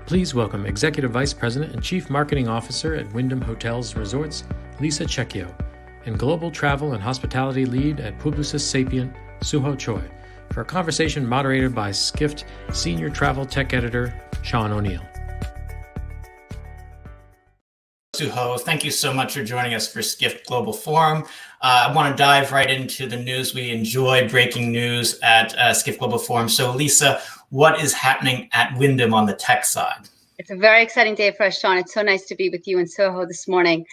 Please welcome Executive Vice President and Chief Marketing Officer at Wyndham Hotels Resorts, Lisa Checchio, and Global Travel and Hospitality Lead at Publicis Sapient, Sooho Choi, for a conversation moderated by Skift Senior Travel Tech Editor, Sean O'Neill. Sooho, thank you so much for joining us for Skift Global Forum. I want to dive right into the news. We enjoy breaking news at Skift Global Forum. So Lisa, what is happening at Wyndham on the tech side? It's a very exciting day for us, Sean. It's so nice to be with you in Soho this morning.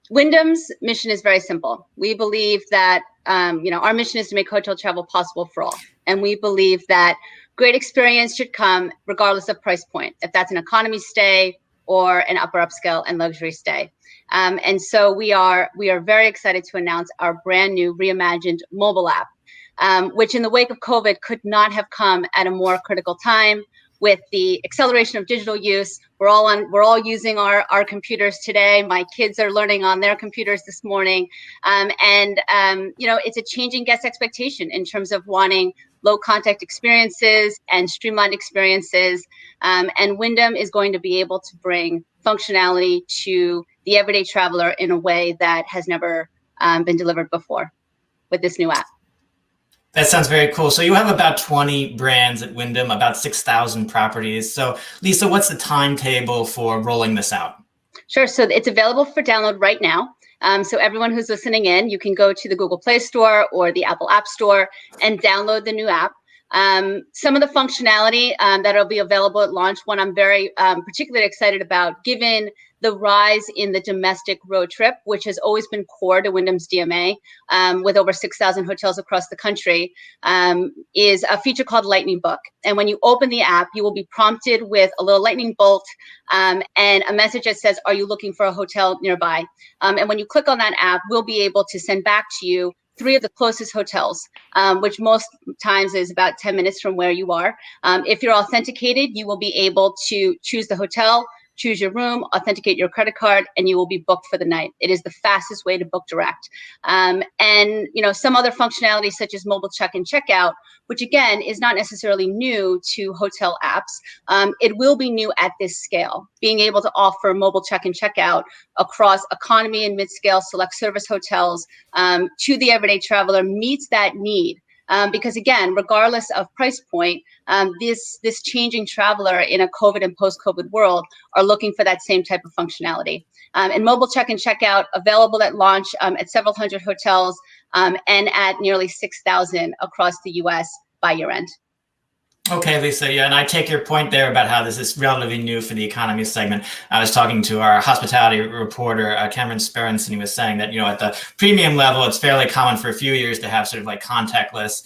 Wyndham's mission is very simple. We believe that our mission is to make hotel travel possible for all. And we believe that great experience should come regardless of price point, if that's an economy stay or an upper upscale and luxury stay. And so we are very excited to announce our brand new reimagined mobile app, which in the wake of COVID could not have come at a more critical time. With the acceleration of digital use, we're all using our computers today. My kids are learning on their computers this morning. It's a changing guest expectation in terms of wanting low contact experiences and streamlined experiences. And Wyndham is going to be able to bring functionality to the everyday traveler in a way that has never been delivered before with this new app. That sounds very cool. So you have about 20 brands at Wyndham, about 6,000 properties. So Lisa, what's the timetable for rolling this out? Sure. So it's available for download right now. So everyone who's listening in, you can go to the Google Play Store or the Apple App Store and download the new app. Some of the functionality that'll be available at launch, one I'm very particularly excited about, given the rise in the domestic road trip, which has always been core to Wyndham's DMA, with over 6,000 hotels across the country, is a feature called Lightning Book. And when you open the app, you will be prompted with a little lightning bolt and a message that says, "Are you looking for a hotel nearby?" And when you click on that app, we'll be able to send back to you 3 of the closest hotels, which most times is about 10 minutes from where you are. If you're authenticated, you will be able to choose the hotel, choose your room, authenticate your credit card, and you will be booked for the night. It is the fastest way to book direct. Some other functionality such as mobile check-in, check-out, which again is not necessarily new to hotel apps. It will be new at this scale. Being able to offer mobile check-in, check-out across economy and mid-scale select service hotels to the everyday traveler meets that need. Because again, regardless of price point, this changing traveler in a COVID and post-COVID world are looking for that same type of functionality. And mobile check-in, check-out available at launch at several hundred hotels and at nearly 6,000 across the US by year end. Okay, Lisa, yeah, and I take your point there about how this is relatively new for the economy segment. I was talking to our hospitality reporter, Cameron Sperance, and he was saying that, at the premium level, it's fairly common for a few years to have sort of like contactless,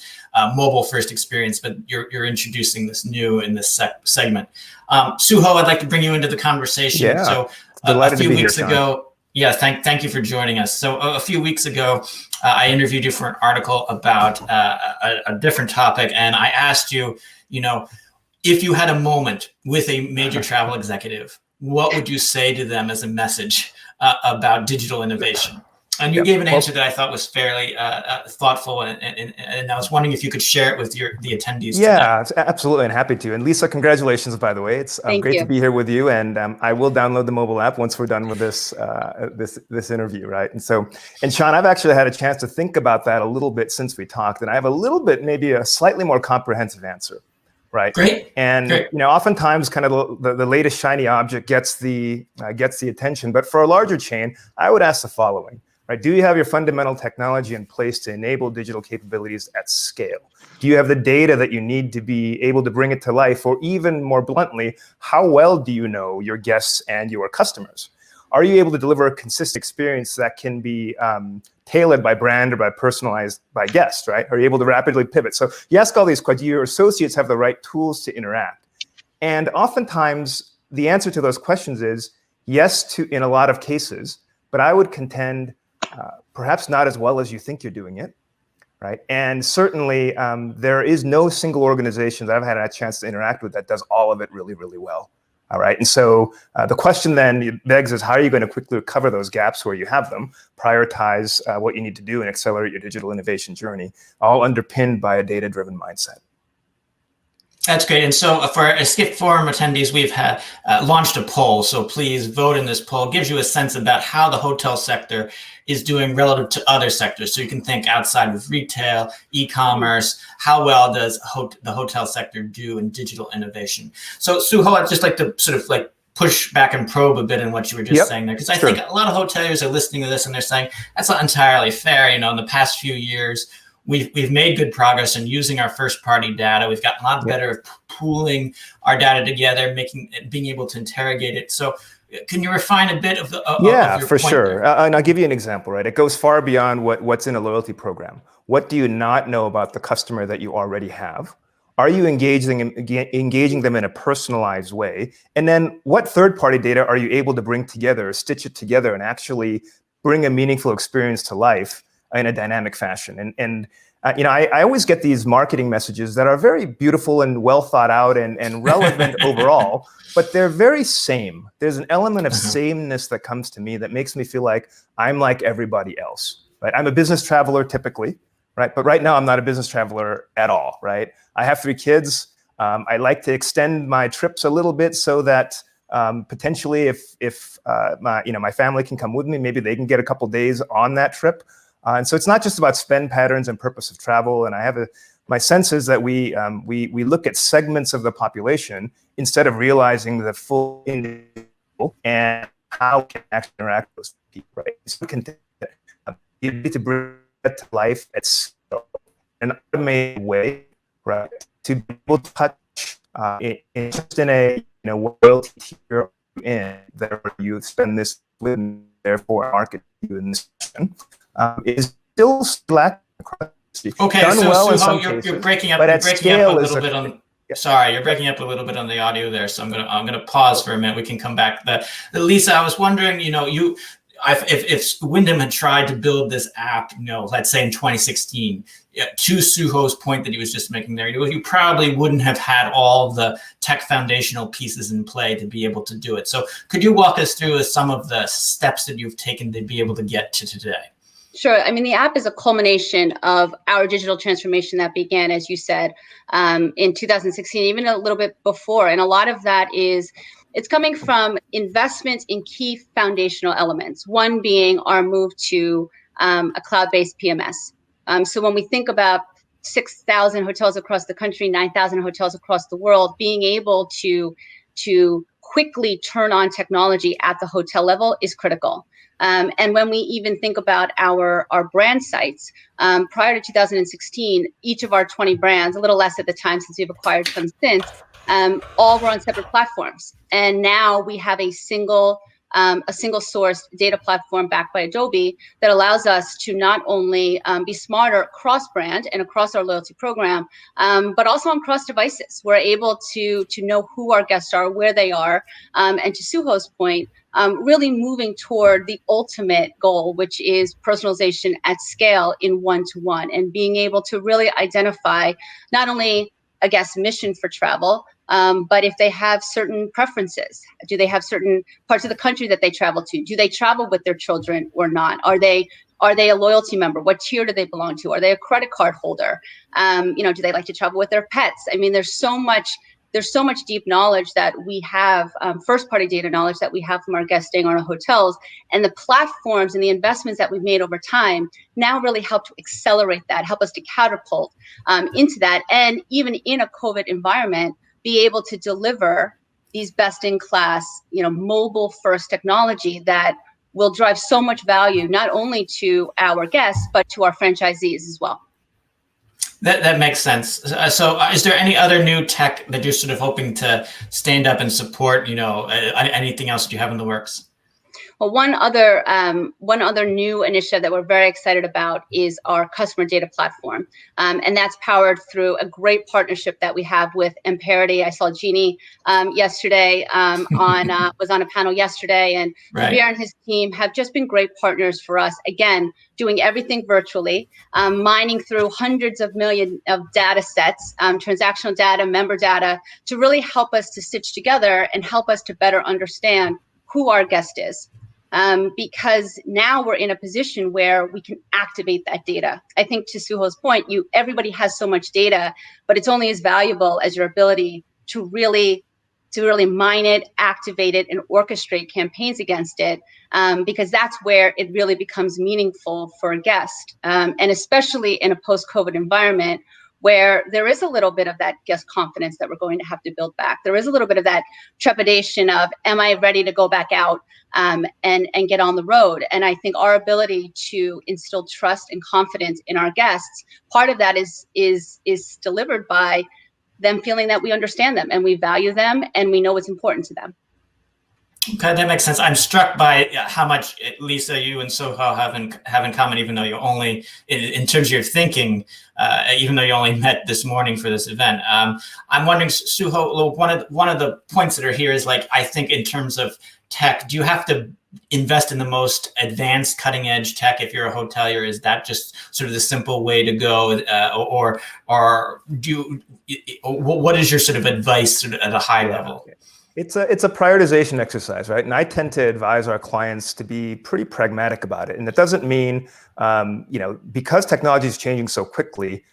mobile-first experience, but you're introducing this new in this segment. Sooho, I'd like to bring you into the conversation. Yeah, so a few weeks ago, yeah, thank you for joining us. So a few weeks ago, I interviewed you for an article about a different topic, and I asked you, if you had a moment with a major travel executive, what would you say to them as a message about digital innovation? And you gave an answer that I thought was fairly thoughtful, and I was wondering if you could share it with the attendees. Yeah, absolutely, and happy to. And Lisa, congratulations, by the way. It's great to be here with you, and I will download the mobile app once we're done with this interview, right? And Sean, I've actually had a chance to think about that a little bit since we talked, and I have a little bit, maybe a slightly more comprehensive answer. Right. Great. And oftentimes, kind of the latest shiny object gets the attention. But for a larger chain, I would ask the following: right? Do you have your fundamental technology in place to enable digital capabilities at scale? Do you have the data that you need to be able to bring it to life? Or even more bluntly, how well do you know your guests and your customers? Are you able to deliver a consistent experience that can be tailored by brand or by personalized by guest, right? Are you able to rapidly pivot? So you ask all these questions, your associates have the right tools to interact. And oftentimes the answer to those questions is yes in a lot of cases, but I would contend perhaps not as well as you think you're doing it, right? And certainly there is no single organization that I've had a chance to interact with that does all of it really, really well. All right, and so the question then begs is, how are you going to quickly cover those gaps where you have them, prioritize what you need to do and accelerate your digital innovation journey, all underpinned by a data-driven mindset? That's great. And so for Skift Forum attendees, we've launched a poll. So please vote in this poll. It gives you a sense about how the hotel sector is doing relative to other sectors. So you can think outside of retail, e-commerce, how well does the hotel sector do in digital innovation? So Sooho, I'd just like to sort of like push back and probe a bit in what you were just saying there, because I think a lot of hoteliers are listening to this and they're saying, that's not entirely fair. You know, in the past few years, we've made good progress in using our first party data. We've gotten a lot better at pooling our data together, being able to interrogate it. So can you refine a bit of the of your for point sure. there? And I'll give you an example, right? It goes far beyond what's in a loyalty program. What do you not know about the customer that you already have? Are you engaging them in a personalized way? And then what third-party data are you able to bring together, stitch it together, and actually bring a meaningful experience to life in a dynamic fashion? And you know, I always get these marketing messages that are very beautiful and well thought out and relevant overall, but they're very same. There's an element of sameness that comes to me that makes me feel like I'm like everybody else, right? I'm a business traveler typically, right? But right now I'm not a business traveler at all, right? I have 3 kids. I like to extend my trips a little bit so that potentially if my family can come with me, maybe they can get a couple days on that trip. And so it's not just about spend patterns and purpose of travel. And I have my sense is that we look at segments of the population instead of realizing the full individual and how we can actually interact with those people, right? So you need to bring that to life at scale, an automated way, right? To be able to touch just in a loyalty tier in there you spend this with, and therefore market you in this section. Is still slack. Okay, done so well in Sooho, some you're cases, breaking up. but You're at breaking scale up a is little bit on. Sorry, you're breaking up a little bit on the audio there. So I'm gonna pause for a minute. We can come back. Lisa, I was wondering, if Wyndham had tried to build this app, let's say in 2016, to Suho's point that he was just making there, you probably wouldn't have had all the tech foundational pieces in play to be able to do it. So could you walk us through some of the steps that you've taken to be able to get to today? Sure. I mean, the app is a culmination of our digital transformation that began, as you said, in 2016, even a little bit before. And a lot of that it's coming from investments in key foundational elements, one being our move to a cloud-based PMS. So when we think about 6,000 hotels across the country, 9,000 hotels across the world, being able to quickly turn on technology at the hotel level is critical. And when we even think about our brand sites, prior to 2016, each of our 20 brands, a little less at the time since we've acquired some since, all were on separate platforms. And now we have a single source data platform backed by Adobe that allows us to not only be smarter across brand and across our loyalty program, but also on cross devices. We're able to know who our guests are, where they are, and to Suho's point, really moving toward the ultimate goal, which is personalization at scale in one-to-one, and being able to really identify not only a guest mission for travel, but if they have certain preferences. Do they have certain parts of the country that they travel to? Do they travel with their children or not? Are they a loyalty member? What tier do they belong to? Are they a credit card holder? Do they like to travel with their pets? I mean, there's so much deep knowledge that we have, first-party data knowledge that we have from our guests staying on our hotels, and the platforms and the investments that we've made over time now really help to accelerate that, help us to catapult into that, and even in a COVID environment, be able to deliver these best-in-class, mobile-first technology that will drive so much value not only to our guests but to our franchisees as well. That makes sense. So is there any other new tech that you're sort of hoping to stand up and support, anything else that you have in the works? Well, one other new initiative that we're very excited about is our customer data platform, and that's powered through a great partnership that we have with Amperity. I saw Jeannie yesterday was on a panel yesterday, and Javier and his team have just been great partners for us. Again, doing everything virtually, mining through hundreds of millions of data sets, transactional data, member data, to really help us to stitch together and help us to better understand who our guest is. because now we're in a position where we can activate that data. I think to Sooho's point, everybody has so much data, but it's only as valuable as your ability to really mine it, activate it, and orchestrate campaigns against it, because that's where it really becomes meaningful for a guest, and especially in a post-COVID environment where there is a little bit of that guest confidence that we're going to have to build back. There is a little bit of that trepidation of, am I ready to go back out and get on the road? And I think our ability to instill trust and confidence in our guests, part of that is delivered by them feeling that we understand them and we value them and we know what's important to them. Okay, that makes sense. I'm struck by how much, Lisa, you and Sooho have in common, even though you only, in terms of your thinking, even though you only met this morning for this event. I'm wondering, Sooho, one of the points that are here is, like, I think in terms of tech, do you have to invest in the most advanced cutting edge tech if you're a hotelier? Is that just sort of the simple way to go, or what is your sort of advice sort of at a high level? It's a prioritization exercise, right? And I tend to advise our clients to be pretty pragmatic about it. And it doesn't mean, because technology is changing so quickly,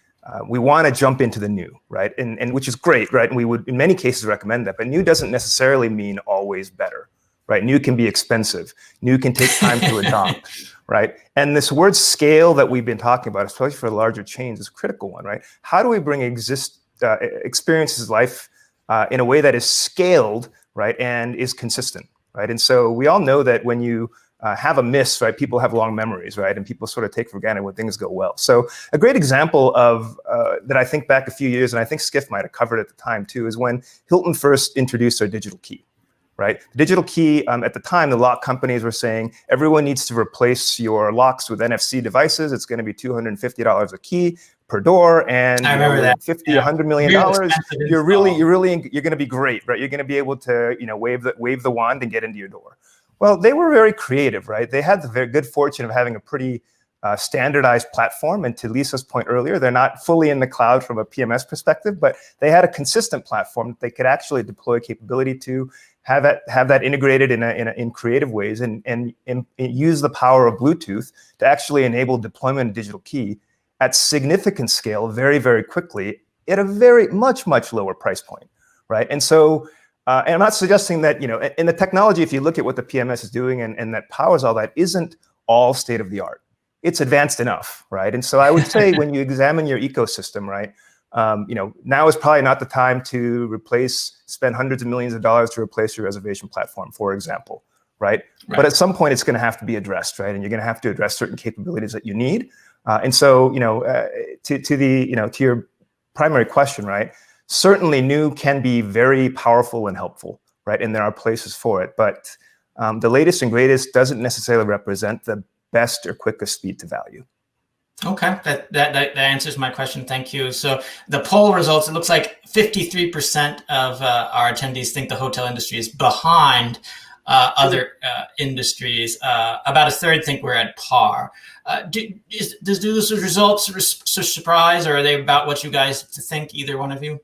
we want to jump into the new, right? And which is great, right? And we would, in many cases, recommend that. But new doesn't necessarily mean always better, right? New can be expensive. New can take time to adopt, right? And this word scale that we've been talking about, especially for larger chains, is a critical one, right? How do we bring experiences life in a way that is scaled, right, and is consistent, right? And so we all know that when you have a miss, right, people have long memories, right, and people sort of take for granted when things go well. So a great example of that I think back a few years, and I think Skift might have covered at the time too, is when Hilton first introduced their digital key, right? The digital key, at the time, the lock companies were saying, everyone needs to replace your locks with NFC devices. It's going to be $250 a key per door, and I remember that. $50, $100 million, you're going to be great, right? You're going to be able to, wave the wand and get into your door. Well, they were very creative, right? They had the very good fortune of having a pretty standardized platform. And to Lisa's point earlier, they're not fully in the cloud from a PMS perspective, but they had a consistent platform that they could actually deploy capability to, have that integrated in creative ways, and use the power of Bluetooth to actually enable deployment of digital key at significant scale very, very quickly at a very much lower price point, right? And so, and I'm not suggesting that, in the technology, if you look at what the PMS is doing and that powers all that, isn't all state of the art. It's advanced enough, right? And so I would say when you examine your ecosystem, right, now is probably not the time to spend hundreds of millions of dollars to replace your reservation platform, for example, right? But at some point, it's going to have to be addressed, right? And you're going to have to address certain capabilities that you need. And so, to your primary question, right? Certainly, new can be very powerful and helpful, right? And there are places for it, but the latest and greatest doesn't necessarily represent the best or quickest speed to value. Okay, that answers my question. Thank you. So the poll results, it looks like 53% of our attendees think the hotel industry is behind other industries. About a third think we're at par. Do those results surprise, or are they about what you guys think, either one of you?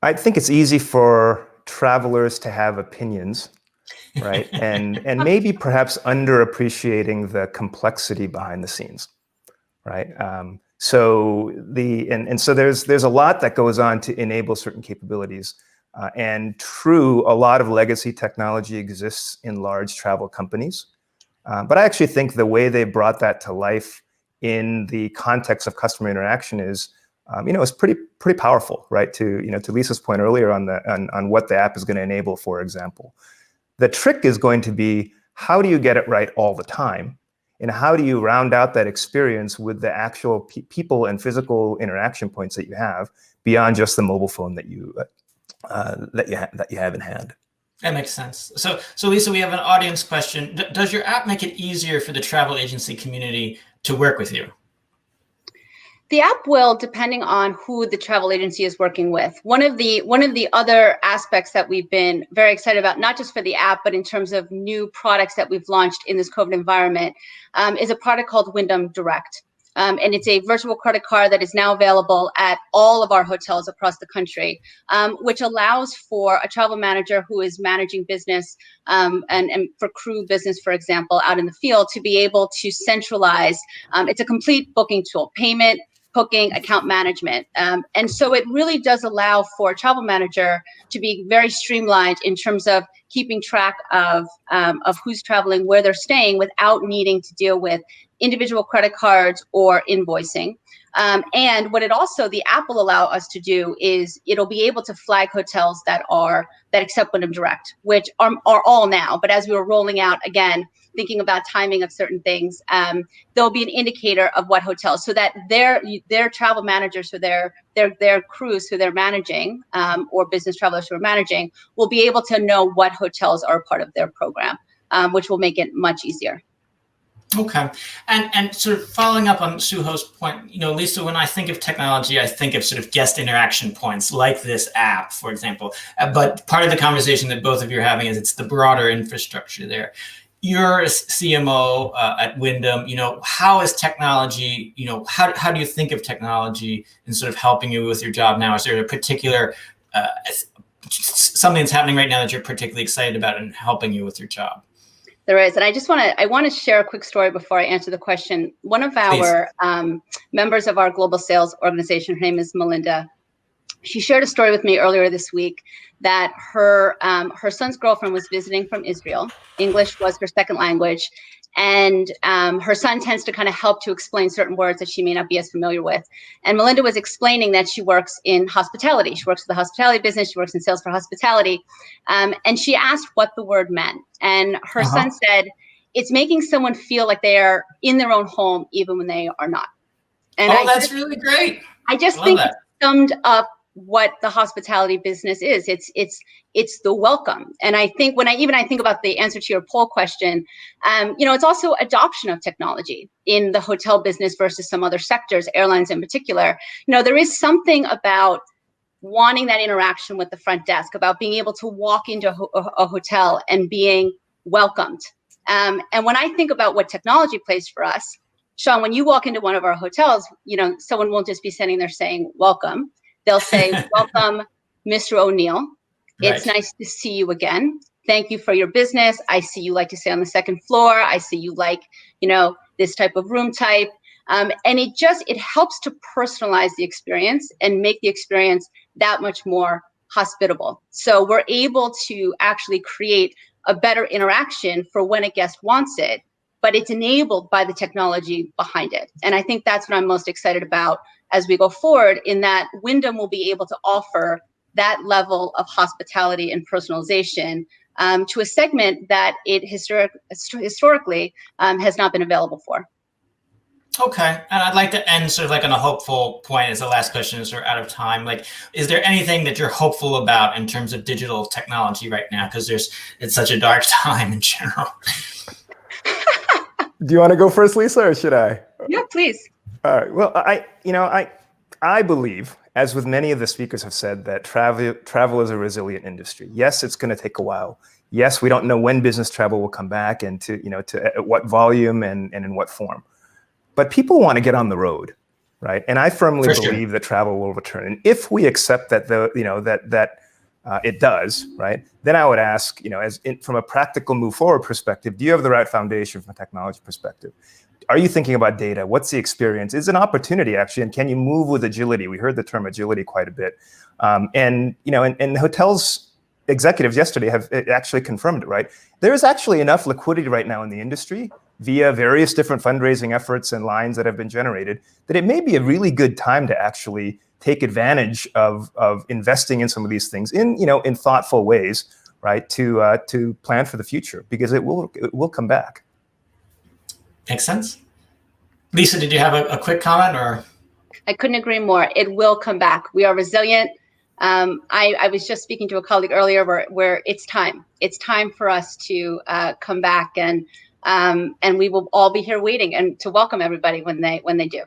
I think it's easy for travelers to have opinions, right? and maybe perhaps underappreciating the complexity behind the scenes, right? So there's a lot that goes on to enable certain capabilities. And true, a lot of legacy technology exists in large travel companies. But I actually think the way they brought that to life in the context of customer interaction is, it's pretty powerful, right? To Lisa's point earlier on what the app is going to enable, for example. The trick is going to be, how do you get it right all the time? And how do you round out that experience with the actual people and physical interaction points that you have beyond just the mobile phone that you have in hand? That makes sense. So Lisa, we have an audience question. Does your app make it easier for the travel agency community to work with you? The app will, depending on who the travel agency is working with. One of the other aspects that we've been very excited about, not just for the app, but in terms of new products that we've launched in this COVID environment, is a product called Wyndham Direct. And it's a virtual credit card that is now available at all of our hotels across the country, which allows for a travel manager who is managing business and for crew business, for example, out in the field, to be able to centralize. It's a complete booking tool, payment, booking, account management. And so it really does allow for a travel manager to be very streamlined in terms of keeping track of who's traveling, where they're staying, without needing to deal with individual credit cards or invoicing. And what the app will allow us to do is it'll be able to flag hotels that accept Wyndham Direct, which are all now. But as we were rolling out, again, thinking about timing of certain things, there'll be an indicator of what hotels, so that their travel managers, so their crews who they're managing, or business travelers who are managing, will be able to know what hotels are a part of their program, which will make it much easier. Okay. And sort of following up on Sooho's point, Lisa, when I think of technology, I think of sort of guest interaction points like this app, for example. But part of the conversation that both of you are having is it's the broader infrastructure there. You're a CMO at Wyndham. How is technology, how do you think of technology in sort of helping you with your job now? Is there a particular, something that's happening right now that you're particularly excited about and helping you with your job? There is, and I want to share a quick story before I answer the question. One of our members of our global sales organization, her name is Melinda. She shared a story with me earlier this week that her son's girlfriend was visiting from Israel. English was her second language, and her son tends to kind of help to explain certain words that she may not be as familiar with. And Melinda was explaining that she works in hospitality. She works for the hospitality business. She works in sales for hospitality. And she asked what the word meant. And her son said, it's making someone feel like they are in their own home, even when they are not. And that's really great. I just think it summed up what the hospitality business is. It's the welcome. And I think when I think about the answer to your poll question, it's also adoption of technology in the hotel business versus some other sectors, airlines in particular. There is something about wanting that interaction with the front desk, about being able to walk into a hotel and being welcomed. And when I think about what technology plays for us, Sean, when you walk into one of our hotels, someone won't just be sitting there saying welcome. They'll say, welcome, Mr. O'Neill. It's nice to see you again. Thank you for your business. I see you like to stay on the second floor. I see you like, this type of room type. And it helps to personalize the experience and make the experience that much more hospitable. So we're able to actually create a better interaction for when a guest wants it, but it's enabled by the technology behind it. And I think that's what I'm most excited about as we go forward, in that Wyndham will be able to offer that level of hospitality and personalization to a segment that it historically has not been available for. Okay. And I'd like to end sort of like on a hopeful point as the last question, as we're out of time. Like, is there anything that you're hopeful about in terms of digital technology right now? Because it's such a dark time in general. Do you want to go first, Lisa, or should I? Yeah, please. All right. Well, I believe, as with many of the speakers have said, that travel is a resilient industry. Yes, it's going to take a while. Yes, we don't know when business travel will come back, and to at what volume and in what form. But people want to get on the road, right? And I firmly believe that travel will return. And if we accept that it does, right? Then I would ask, from a practical move forward perspective, do you have the right foundation from a technology perspective? Are you thinking about data? What's the experience? Is it an opportunity, actually? And can you move with agility? We heard the term agility quite a bit. And hotels executives yesterday have actually confirmed it, right? There is actually enough liquidity right now in the industry via various different fundraising efforts and lines that have been generated that it may be a really good time to actually take advantage of investing in some of these things in thoughtful ways, right? To plan for the future, because it will come back. Makes sense. Lisa, did you have a quick comment, or? I couldn't agree more. It will come back. We are resilient. I was just speaking to a colleague earlier where it's time. It's time for us to come back, and we will all be here waiting and to welcome everybody when they do.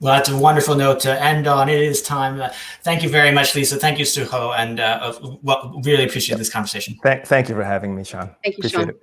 Well, that's a wonderful note to end on. It is time. Thank you very much, Lisa. Thank you, Sooho, and really appreciate this conversation. Thank you for having me, Sean. Thank you, appreciate Sean. it.